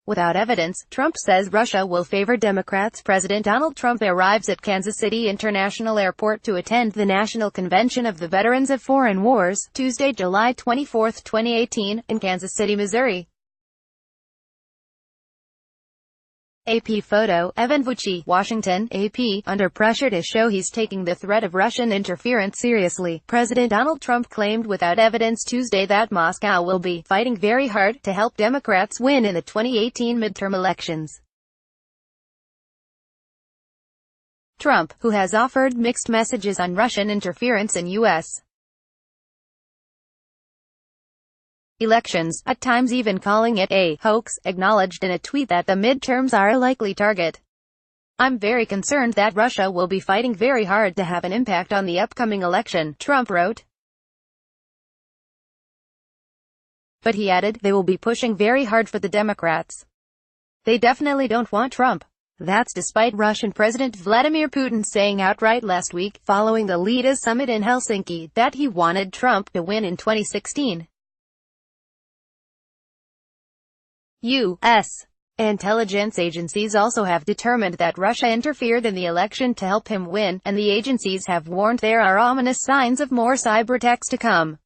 Without evidence, Trump says Russia will favor Democrats. President Donald Trump arrives at Kansas City International Airport to attend the National Convention of the Veterans of Foreign Wars, Tuesday, July 24, 2018, in Kansas City, Missouri. AP photo, Evan Vucci, Washington, AP, under pressure to show he's taking the threat of Russian interference seriously, President Donald Trump claimed without evidence Tuesday that Moscow will be fighting very hard to help Democrats win in the 2018 midterm elections. Trump, who has offered mixed messages on Russian interference in U.S. elections, at times even calling it a hoax, acknowledged in a tweet that the midterms are a likely target. "I'm very concerned that Russia will be fighting very hard to have an impact on the upcoming election," Trump wrote. But he added, "They will be pushing very hard for the Democrats. They definitely don't want Trump." That's despite Russian President Vladimir Putin saying outright last week, following the Leaders Summit in Helsinki, that he wanted Trump to win in 2016. U.S. intelligence agencies also have determined that Russia interfered in the election to help him win, and the agencies have warned there are ominous signs of more cyberattacks to come.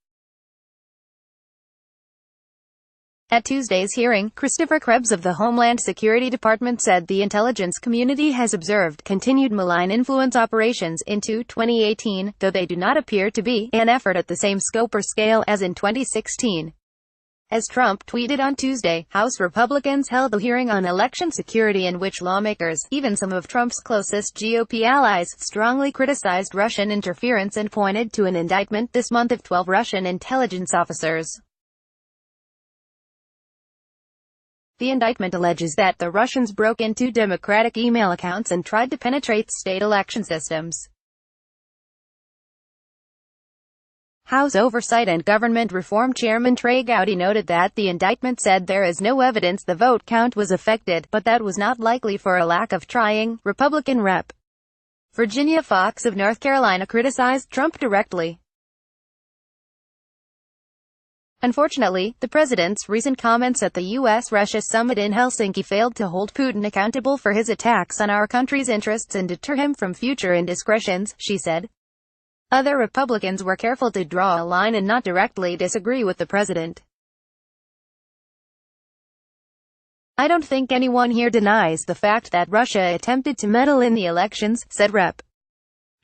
At Tuesday's hearing, Christopher Krebs of the Homeland Security Department said the intelligence community has observed continued malign influence operations into 2018, though they do not appear to be an effort at the same scope or scale as in 2016. As Trump tweeted on Tuesday, House Republicans held a hearing on election security in which lawmakers, even some of Trump's closest GOP allies, strongly criticized Russian interference and pointed to an indictment this month of 12 Russian intelligence officers. The indictment alleges that the Russians broke into Democratic email accounts and tried to penetrate state election systems. House Oversight and Government Reform Chairman Trey Gowdy noted that the indictment said there is no evidence the vote count was affected, but that was not likely for a lack of trying. Republican Rep. Virginia Foxx of North Carolina criticized Trump directly. Unfortunately, the president's recent comments at the U.S.-Russia summit in Helsinki failed to hold Putin accountable for his attacks on our country's interests and deter him from future indiscretions, she said. Other Republicans were careful to draw a line and not directly disagree with the president. "I don't think anyone here denies the fact that Russia attempted to meddle in the elections," said Rep.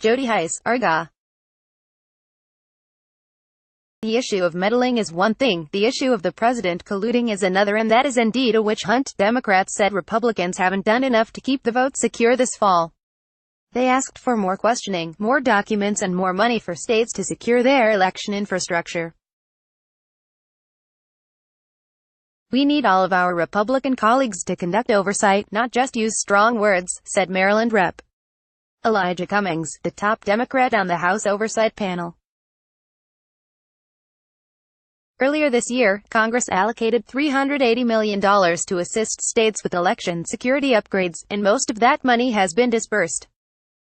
Jody Hice, Arga. "The issue of meddling is one thing, the issue of the president colluding is another, and that is indeed a witch hunt." Democrats said Republicans haven't done enough to keep the vote secure this fall. They asked for more questioning, more documents and more money for states to secure their election infrastructure. "We need all of our Republican colleagues to conduct oversight, not just use strong words," said Maryland Rep. Elijah Cummings, the top Democrat on the House Oversight panel. Earlier this year, Congress allocated $380 million to assist states with election security upgrades, and most of that money has been disbursed.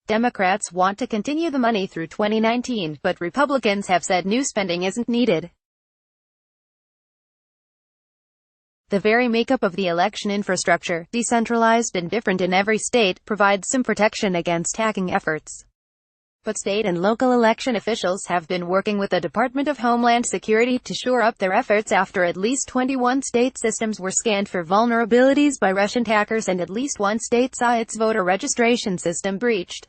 Democrats want to continue the money through 2019, but Republicans have said new spending isn't needed. The very makeup of the election infrastructure, decentralized and different in every state, provides some protection against hacking efforts. But state and local election officials have been working with the Department of Homeland Security to shore up their efforts after at least 21 state systems were scanned for vulnerabilities by Russian hackers and at least one state saw its voter registration system breached.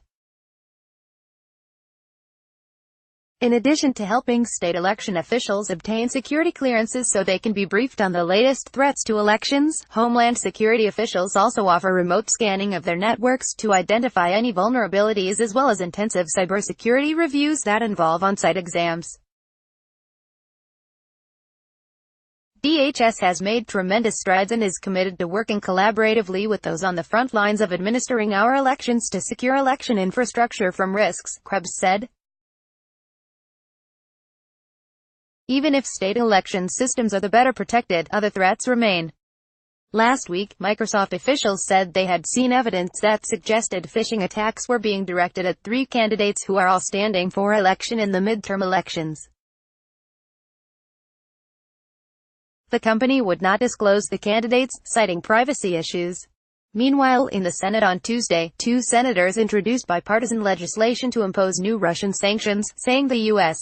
In addition to helping state election officials obtain security clearances so they can be briefed on the latest threats to elections, Homeland Security officials also offer remote scanning of their networks to identify any vulnerabilities as well as intensive cybersecurity reviews that involve on-site exams. DHS has made tremendous strides and is committed to working collaboratively with those on the front lines of administering our elections to secure election infrastructure from risks, Krebs said. Even if state election systems are the better protected, other threats remain. Last week, Microsoft officials said they had seen evidence that suggested phishing attacks were being directed at 3 candidates who are all standing for election in the midterm elections. The company would not disclose the candidates, citing privacy issues. Meanwhile, in the Senate on Tuesday, two senators introduced bipartisan legislation to impose new Russian sanctions, saying the U.S.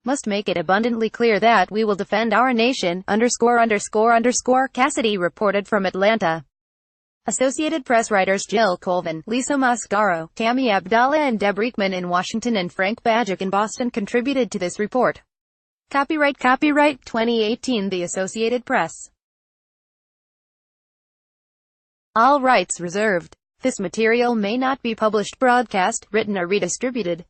must make it abundantly clear that we will defend our nation, ______, Cassidy reported from Atlanta. Associated Press writers Jill Colvin, Lisa Mascaro, Tammy Abdallah and Deb Reekman in Washington and Frank Bajic in Boston contributed to this report. Copyright 2018 The Associated Press. All rights reserved. This material may not be published, broadcast, written or redistributed.